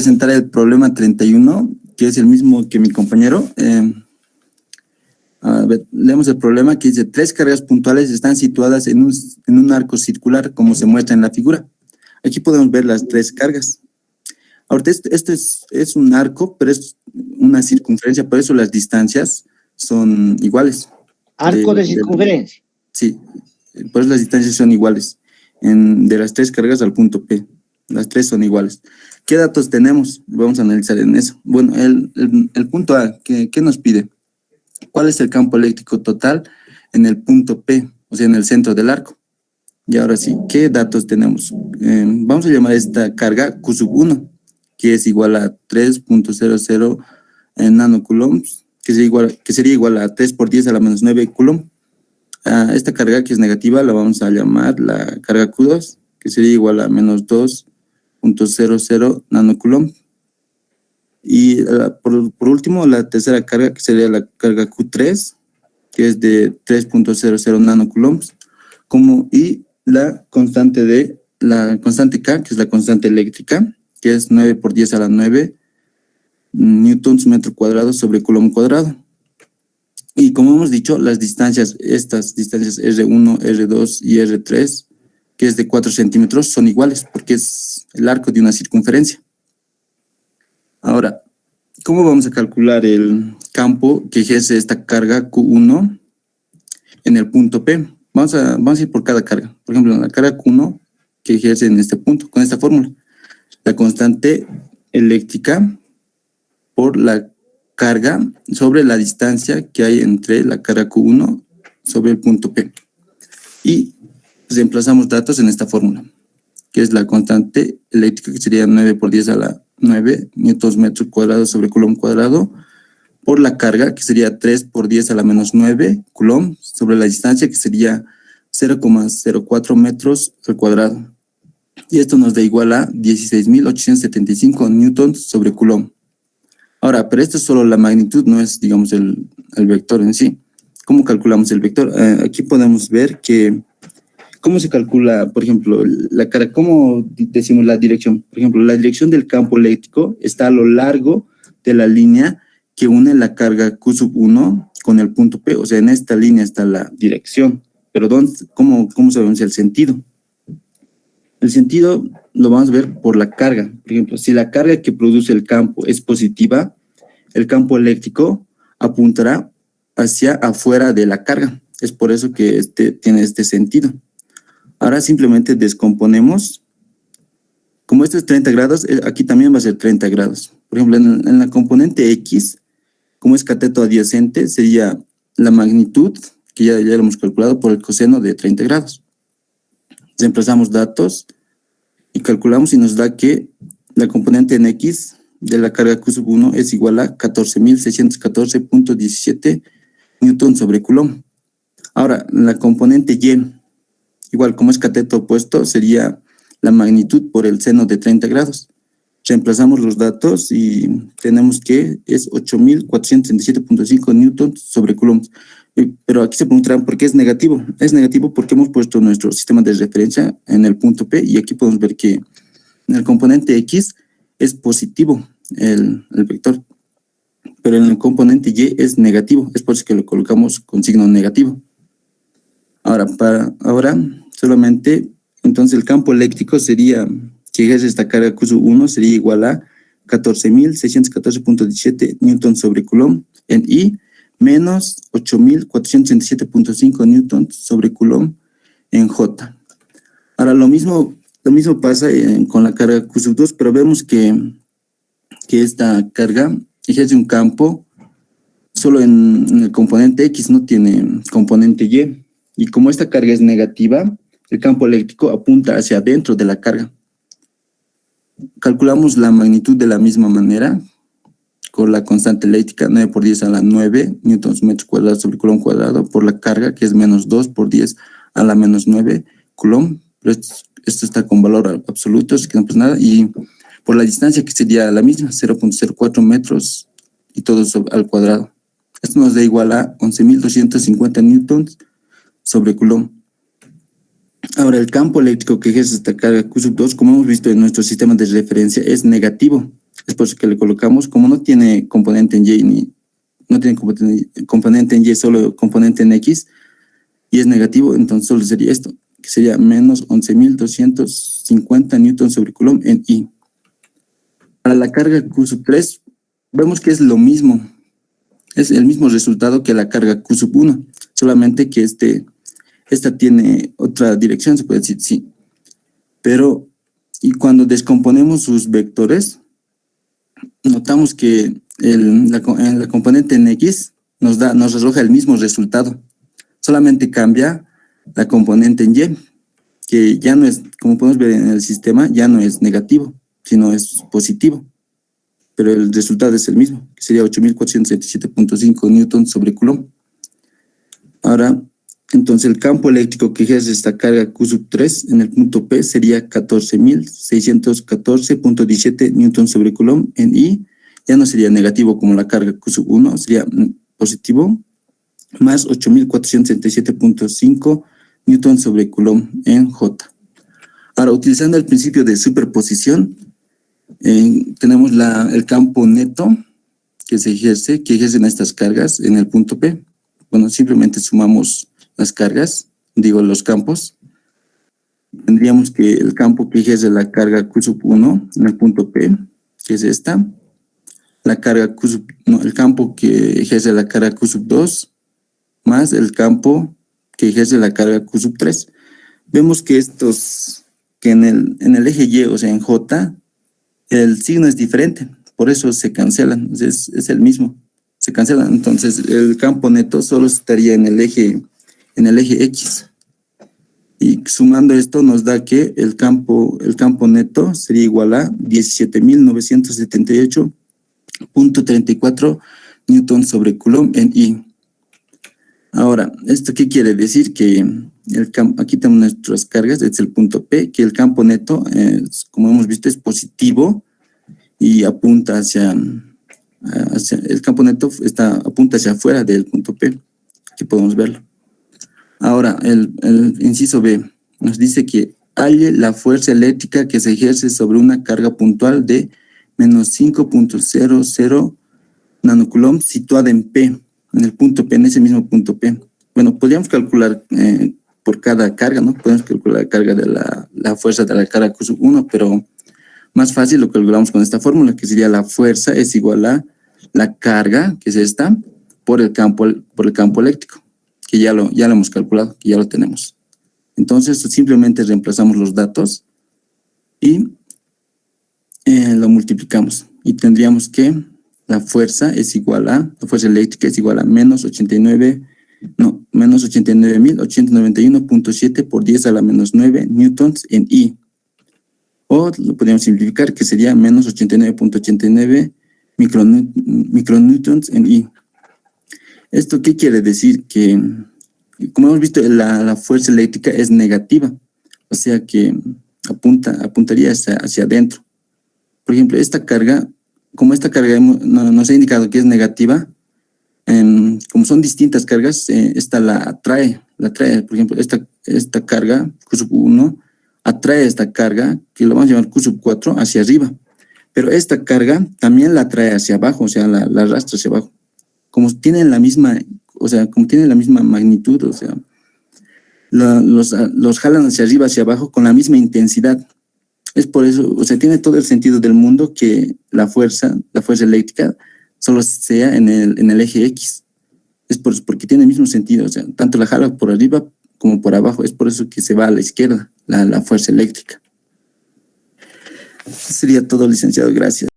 presentar el problema 31, que es el mismo que mi compañero. A ver, leemos el problema que dice: tres cargas puntuales están situadas en un arco circular, como se muestra en la figura. Aquí podemos ver las tres cargas. Ahorita este es un arco, pero es una circunferencia, por eso las distancias son iguales. Arco de circunferencia. Sí, por eso las distancias son iguales. De las tres cargas al punto P, las tres son iguales. ¿Qué datos tenemos? Vamos a analizar en eso. Bueno, el punto A, ¿qué nos pide? ¿Cuál es el campo eléctrico total en el punto P, o sea, en el centro del arco? Y ahora sí, ¿qué datos tenemos? Vamos a llamar esta carga Q1, que es igual a 3.00 nanocoulombs, que sería igual a 3 por 10 a la menos 9 coulomb. Esta carga que es negativa la vamos a llamar la carga Q2, que sería igual a menos 2.00 nanocoulomb. Y por último, la tercera carga, que sería la carga Q3, que es de 3.00 nanocoulombs, y la constante K, que es la constante eléctrica, que es 9 por 10 a la 9 newtons metro cuadrado sobre coulomb cuadrado. Y como hemos dicho, las distancias, estas distancias R1, R2 y R3, que es de 4 centímetros, son iguales, porque es el arco de una circunferencia. Ahora, ¿cómo vamos a calcular el campo que ejerce esta carga Q1 en el punto P? Vamos a ir por cada carga. Por ejemplo, la carga Q1 que ejerce en este punto, con esta fórmula. La constante eléctrica por la carga sobre la distancia que hay entre la carga Q1 sobre el punto P. Y reemplazamos datos en esta fórmula, que es la constante eléctrica, que sería 9 por 10 a la 9 newtons metro cuadrado sobre coulomb cuadrado, por la carga, que sería 3 por 10 a la menos 9 coulomb, sobre la distancia, que sería 0,04 metros al cuadrado. Y esto nos da igual a 16.875 newtons sobre coulomb. Ahora, pero esto es solo la magnitud, no es, digamos, el vector en sí. ¿Cómo calculamos el vector? Aquí podemos ver que ¿cómo se calcula, por ejemplo, la carga? ¿Cómo decimos la dirección? Por ejemplo, la dirección del campo eléctrico está a lo largo de la línea que une la carga Q1 con el punto P. O sea, en esta línea está la dirección. Pero ¿cómo sabemos el sentido? El sentido lo vamos a ver por la carga. Por ejemplo, si la carga que produce el campo es positiva, el campo eléctrico apuntará hacia afuera de la carga. Es por eso que tiene este sentido. Ahora simplemente descomponemos. Como esto es 30 grados, aquí también va a ser 30 grados. Por ejemplo, en la componente X, como es cateto adyacente, sería la magnitud, que ya lo hemos calculado, por el coseno de 30 grados. Reemplazamos datos y calculamos y nos da que la componente en X de la carga Q1 es igual a 14.614.17 newton sobre coulomb. Ahora, la componente Y, igual como es cateto opuesto, sería la magnitud por el seno de 30 grados. Reemplazamos los datos y tenemos que es 8.437.5 newtons sobre coulomb. Pero aquí se preguntarán por qué es negativo. Es negativo porque hemos puesto nuestro sistema de referencia en el punto P y aquí podemos ver que en el componente X es positivo el vector, pero en el componente Y es negativo. Es por eso que lo colocamos con signo negativo. Ahora solamente, entonces el campo eléctrico sería, que ejerce esta carga Q1, sería igual a 14.614.17 newtons sobre coulomb en I, menos 8.437.5 newtons sobre coulomb en J. Ahora lo mismo pasa con la carga Q2, pero vemos que esta carga ejerce un campo solo en el componente X, no tiene componente Y. Y como esta carga es negativa, el campo eléctrico apunta hacia adentro de la carga. Calculamos la magnitud de la misma manera, con la constante eléctrica 9 por 10 a la 9 newtons metro cuadrado sobre coulomb cuadrado, por la carga que es menos 2 por 10 a la menos 9 coulomb, pero esto está con valor absoluto, así que no pasa nada, y por la distancia que sería la misma, 0.04 metros y todo al cuadrado. Esto nos da igual a 11.250 newtons sobre coulomb. Ahora, el campo eléctrico que ejerce esta carga Q2, como hemos visto en nuestro sistema de referencia, es negativo. Es por eso que le colocamos, como no tiene componente en Y, no tiene componente en Y, solo componente en X, y es negativo, entonces solo sería esto, que sería menos 11.250 newtons sobre coulomb en I. Para la carga Q3, vemos que es lo mismo. Es el mismo resultado que la carga Q1, solamente que esta tiene otra dirección, se puede decir, sí. Pero, y cuando descomponemos sus vectores, notamos que la componente en X nos arroja el mismo resultado. Solamente cambia la componente en Y, que ya no es, como podemos ver en el sistema, ya no es negativo, sino es positivo. Pero el resultado es el mismo, que sería 8.477.5 newtons sobre coulomb. Ahora, entonces el campo eléctrico que ejerce esta carga Q3 en el punto P sería 14.614.17 newtons sobre coulomb en I. Ya no sería negativo como la carga Q1, sería positivo, más 8.477.5 newtons sobre coulomb en J. Ahora, utilizando el principio de superposición, tenemos el campo neto que ejercen estas cargas en el punto P. Bueno, simplemente sumamos las cargas, los campos. Tendríamos que el campo que ejerce la carga Q1 en el punto P, que es esta, el campo que ejerce la carga Q2, más el campo que ejerce la carga Q3. Vemos que en el eje Y, o sea, en J, el signo es diferente, por eso se cancelan, es el mismo, se cancelan. Entonces el campo neto solo estaría en el eje X, y sumando esto nos da que el campo neto sería igual a 17.978.34 newtons sobre coulomb en I. Ahora, ¿esto qué quiere decir? Que aquí tenemos nuestras cargas, este es el punto P, que el campo neto, como hemos visto, es positivo y apunta hacia el campo neto apunta hacia afuera del punto P. Aquí podemos verlo. Ahora, el inciso B nos dice que halle la fuerza eléctrica que se ejerce sobre una carga puntual de menos 5.00 nanocoulomb situada en P, en el punto P, en ese mismo punto P. Bueno, podríamos calcular por cada carga, ¿no? Podemos calcular la carga de la fuerza de la carga Q1, pero más fácil lo calculamos con esta fórmula, que sería la fuerza es igual a la carga, que es esta, por el campo eléctrico, que ya lo hemos calculado, que ya lo tenemos. Entonces, simplemente reemplazamos los datos y lo multiplicamos. Y tendríamos que la fuerza eléctrica es igual a menos 89.891.7 por 10 a la menos 9 newtons en I. O lo podríamos simplificar, que sería menos 89.89 micronewtons en I. ¿Esto qué quiere decir? Que, como hemos visto, la fuerza eléctrica es negativa, o sea que apuntaría hacia adentro. Por ejemplo, esta carga, como esta carga nos ha indicado que es negativa, como son distintas cargas, esta la atrae. Por ejemplo, esta carga, Q1, atrae esta carga, que lo vamos a llamar Q4, hacia arriba. Pero esta carga también la atrae hacia abajo, o sea, la arrastra hacia abajo. Como tienen la misma magnitud, o sea, los jalan hacia arriba, hacia abajo, con la misma intensidad. Es por eso, o sea, tiene todo el sentido del mundo que la fuerza eléctrica solo sea en el eje X. Es porque tiene el mismo sentido, o sea, tanto la jala por arriba como por abajo. Es por eso que se va a la izquierda, la fuerza eléctrica. Sería todo, licenciado, gracias.